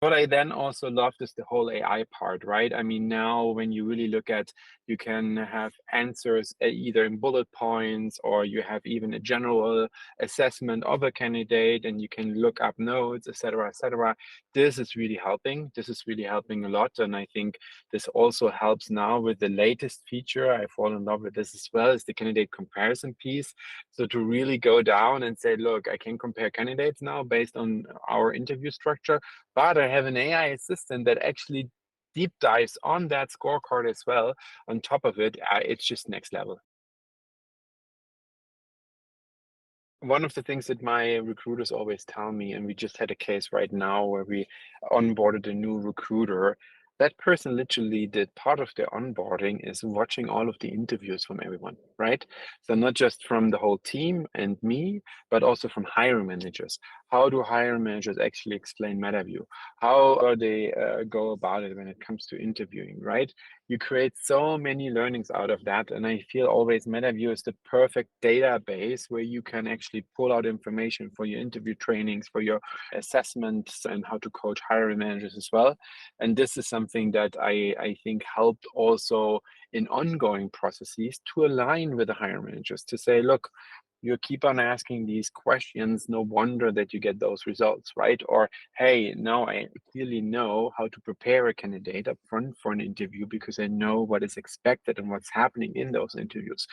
What I then also loved is the whole AI part, right? I mean, now when you really look at, you can have answers either in bullet points, or you have even a general assessment of a candidate, and you can look up notes, etc., etc. This is really helping. This is really helping a lot. And I think this also helps now with the latest feature. I fall in love with this as well, is the candidate comparison piece. So to really go down and say, look, I can compare candidates now based on our interview structure, but I have an AI assistant that actually deep dives on that scorecard as well. On top of it, it's just next level. One of the things that my recruiters always tell me, and we just had a case right now where we onboarded a new recruiter. That person literally did part of their onboarding is watching all of the interviews from everyone, right? So not just from the whole team and me, but also from hiring managers. How do hiring managers actually explain Metaview? How do they go about it when it comes to interviewing, right? You create so many learnings out of that. And I feel always Metaview is the perfect database where you can actually pull out information for your interview trainings, for your assessments, and how to coach hiring managers as well. And this is something that I think helped also in ongoing processes to align with the hiring managers to say, look, you keep on asking these questions, no wonder that you get those results, right? Or, hey, now I clearly know how to prepare a candidate up front for an interview because I know what is expected and what's happening in those interviews.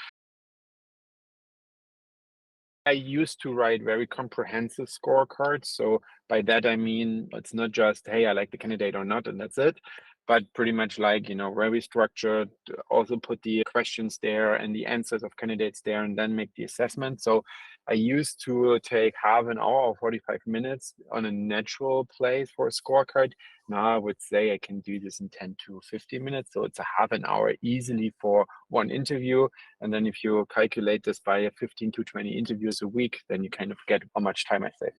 I used to write very comprehensive scorecards. So by that, I mean, it's not just, hey, I like the candidate or not, and that's it. But pretty much like, very structured, also put the questions there and the answers of candidates there and then make the assessment. So I used to take half an hour or 45 minutes on a natural place for a scorecard. Now I would say I can do this in 10 to 15 minutes. So it's a half an hour easily for one interview. And then if you calculate this by 15 to 20 interviews a week, then you kind of get how much time I save.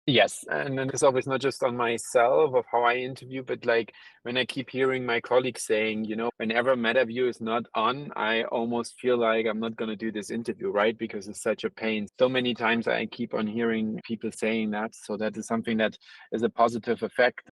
Yes, and then it's always not just on myself of how I interview, but like when I keep hearing my colleagues saying, whenever Metaview is not on, I almost feel like I'm not going to do this interview, right? Because it's such a pain. So many times I keep on hearing people saying that. So that is something that is a positive effect.